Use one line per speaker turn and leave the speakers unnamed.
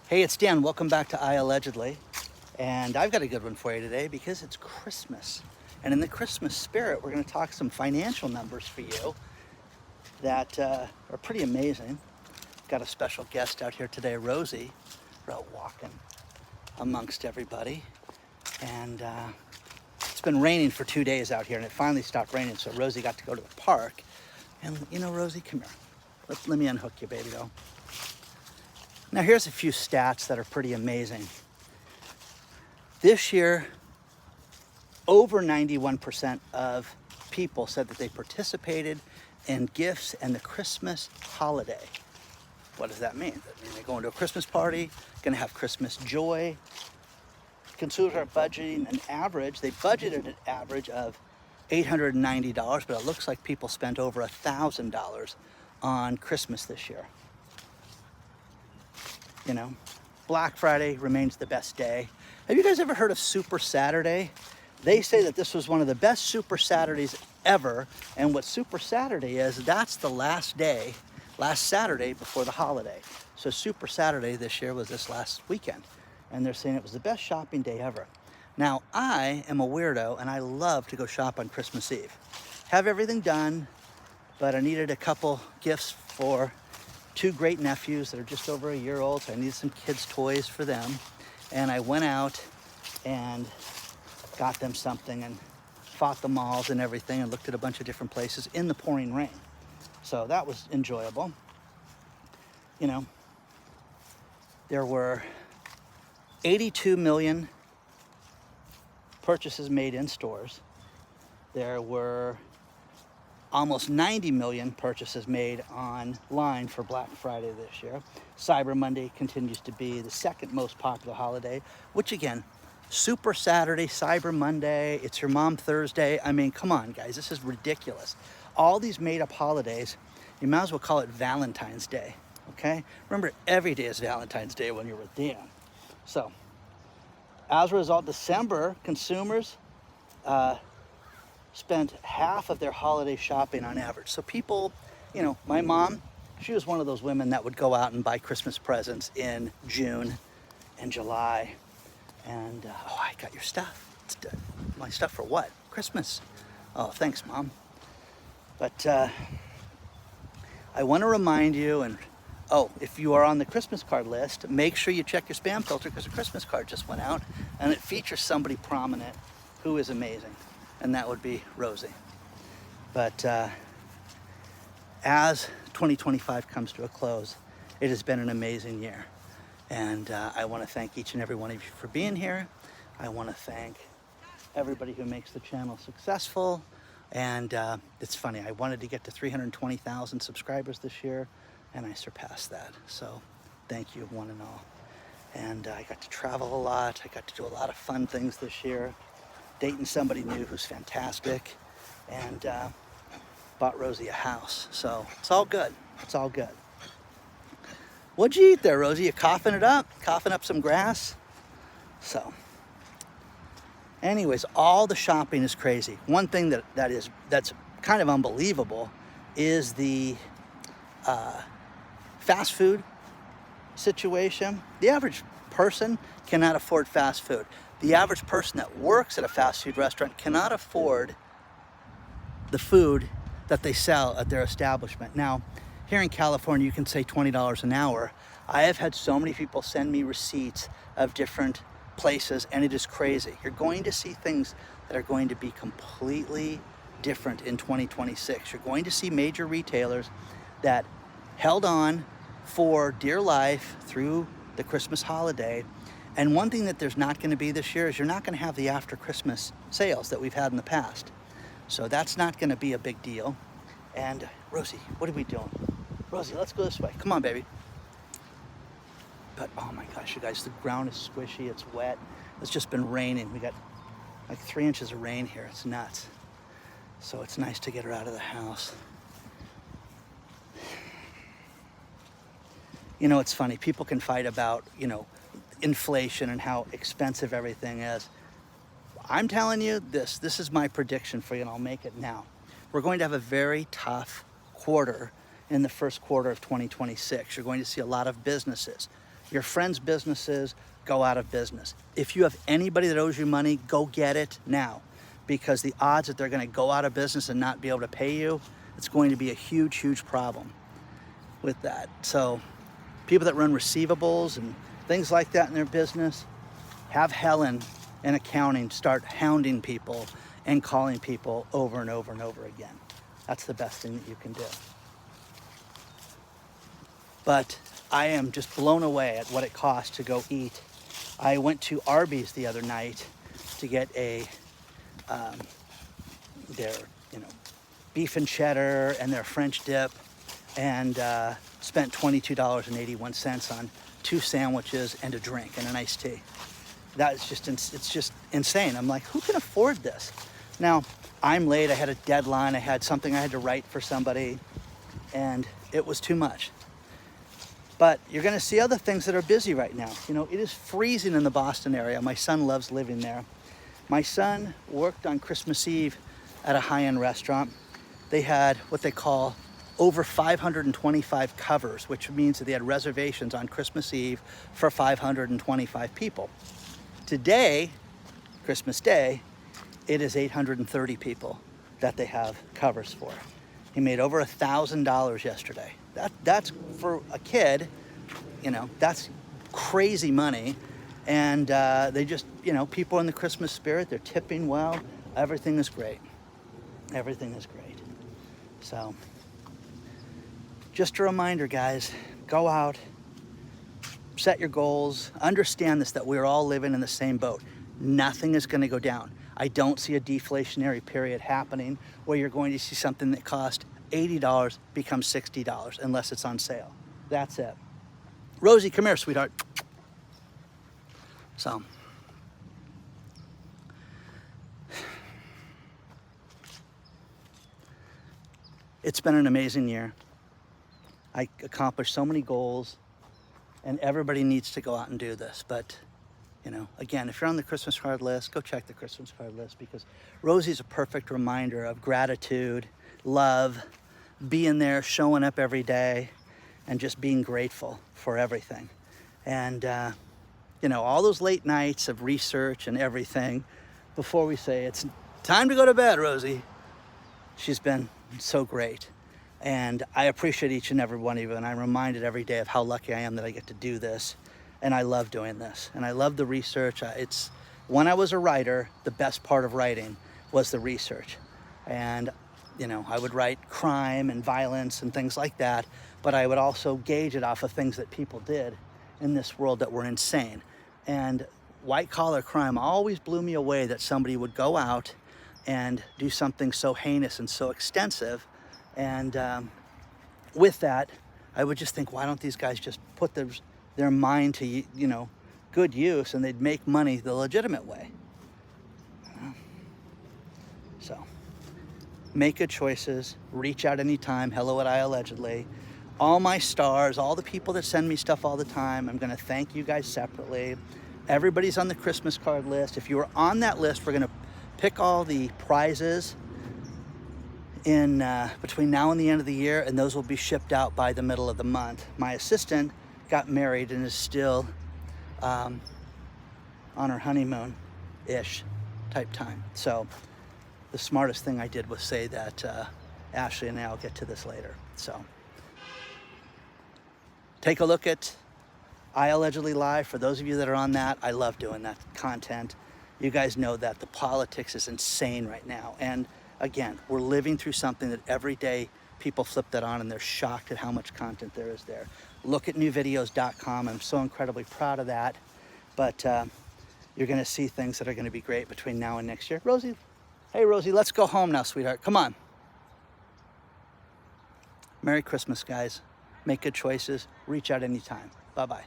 Hey, it's Dan. Welcome back to iAllegedly. And I've got a good one for you today because it's Christmas. And in the Christmas spirit, we're going to talk some financial numbers for you that are pretty amazing. Got a special guest out here today, Rosie. We're out walking amongst everybody. And it's been raining for 2 days out here, and it finally stopped raining, so Rosie got to go to the park. And you know, Rosie, come here. Let me unhook you, baby doll. Now here's a few stats that are pretty amazing. This year, over 91% of people said that they participated in gifts and the Christmas holiday. What does that mean? That means they're going to a Christmas party, gonna have Christmas joy. Consumers are budgeting an average, they budgeted an average of $890, but it looks like people spent over $1,000 on Christmas this year. You know, Black Friday remains the best day. Have you guys ever heard of Super Saturday? They say that this was one of the best Super Saturdays ever. And what Super Saturday is, that's the last day, last Saturday before the holiday. So Super Saturday this year was this last weekend. And they're saying it was the best shopping day ever. Now, I am a weirdo and I love to go shop on Christmas Eve. Have everything done, but I needed a couple gifts for 2 great nephews that are just over a year old, so I needed some kids' toys for them. And I went out and got them something and fought the malls and everything and looked at a bunch of different places in the pouring rain. So that was enjoyable. You know, there were 82 million purchases made in stores. There were almost 90 million purchases made online for Black Friday this year. Cyber Monday continues to be the second most popular holiday, which again, Super Saturday, Cyber Monday, It's Your Mom Thursday. I mean, come on, guys, this is ridiculous. All these made up holidays, you might as well call it Valentine's Day, okay? Remember, every day is Valentine's Day when you're with Dan. So, as a result, December consumers, spent half of their holiday shopping on average. So people, you know, my mom, she was one of those women that would go out and buy Christmas presents in June and July. And, oh, I got your stuff. My stuff for what? Christmas. Oh, thanks, Mom. But I want to remind you, and if you are on the Christmas card list, make sure you check your spam filter because a Christmas card just went out and it features somebody prominent who is amazing. And that would be Rosie. But as 2025 comes to a close, it has been an amazing year. And I want to thank each and every one of you for being here. I want to thank everybody who makes the channel successful. And it's funny, I wanted to get to 320,000 subscribers this year, and I surpassed that. So thank you, one and all. And I got to travel a lot. I got to do a lot of fun things this year. Dating somebody new who's fantastic, and bought Rosie a house. So it's all good. It's all good. What'd you eat there, Rosie? You coughing it up? Coughing up some grass? So anyways, all the shopping is crazy. One thing that's kind of unbelievable is the fast food situation. The average person cannot afford fast food. The average person that works at a fast food restaurant cannot afford the food that they sell at their establishment. Now, here in California, you can say $20 an hour. I have had so many people send me receipts of different places, and it is crazy. You're going to see things that are going to be completely different in 2026. You're going to see major retailers that held on for dear life through the Christmas holiday. And one thing that there's not going to be this year is you're not going to have the after Christmas sales that we've had in the past. So that's not going to be a big deal. And Rosie, what are we doing? Rosie, let's go this way. Come on, baby. But oh my gosh, you guys, the ground is squishy. It's wet. It's just been raining. We got like 3 inches of rain here. It's nuts. So it's nice to get her out of the house. You know, it's funny. People can fight about, you know, inflation and how expensive everything is. I'm telling you this is my prediction for you, and I'll make it now. We're going to have a very tough quarter in the first quarter of 2026. You're going to see a lot of businesses Your friends' businesses go out of business. If you have anybody that owes you money, go get it now, because the odds that they're going to go out of business and not be able to pay you, it's going to be a huge, huge problem with that. So people that run receivables and things like that in their business, have Helen in accounting start hounding people and calling people over and over and over again. That's the best thing that you can do. But I am just blown away at what it costs to go eat. I went to Arby's the other night to get their beef and cheddar and their French dip, and spent $22.81 on 2 sandwiches and a drink and an iced tea. It's just insane. I'm like, who can afford this? Now, I'm late. I had a deadline. I had something I had to write for somebody, and it was too much. But you're going to see other things that are busy right now. You know, it is freezing in the Boston area. My son loves living there. My son worked on Christmas Eve at a high-end restaurant. They had what they call over 525 covers, which means that they had reservations on Christmas Eve for 525 people. Today, Christmas Day, it is 830 people that they have covers for. He made over $1,000 yesterday. That's for a kid, you know, that's crazy money. And they just, you know, people in the Christmas spirit, they're tipping well. Everything is great. Everything is great. So, just a reminder, guys, go out, set your goals, understand this, that we're all living in the same boat. Nothing is going to go down. I don't see a deflationary period happening where you're going to see something that cost $80 become $60 unless it's on sale. That's it. Rosie, come here, sweetheart. So, it's been an amazing year. I accomplished so many goals, and everybody needs to go out and do this. But, you know, again, if you're on the Christmas card list, go check the Christmas card list, because Rosie's a perfect reminder of gratitude, love, being there, showing up every day, and just being grateful for everything. And, you know, all those late nights of research and everything before we say it's time to go to bed, Rosie, she's been so great. And I appreciate each and every one of you, and I'm reminded every day of how lucky I am that I get to do this. And I love doing this. And I love the research. It's when I was a writer, the best part of writing was the research. And, you know, I would write crime and violence and things like that, but I would also gauge it off of things that people did in this world that were insane. And white collar crime always blew me away, that somebody would go out and do something so heinous and so extensive. And with that, I would just think, why don't these guys just put their mind to, you know, good use, and they'd make money the legitimate way. So, make good choices, reach out anytime, hello at iAllegedly. All my stars, all the people that send me stuff all the time, I'm gonna thank you guys separately. Everybody's on the Christmas card list. If you are on that list, we're gonna pick all the prizes in between now and the end of the year, and those will be shipped out by the middle of the month. My assistant got married and is still on her honeymoon-ish type time. So the smartest thing I did was say that Ashley and I will get to this later. So take a look at iAllegedly Live. For those of you that are on that, I love doing that content. You guys know that the politics is insane right now. And again, we're living through something that every day people flip that on and they're shocked at how much content there is there. Look at newvideos.com. I'm so incredibly proud of that. But you're going to see things that are going to be great between now and next year. Rosie, hey Rosie, let's go home now, sweetheart. Come on. Merry Christmas, guys. Make good choices. Reach out anytime. Bye-bye.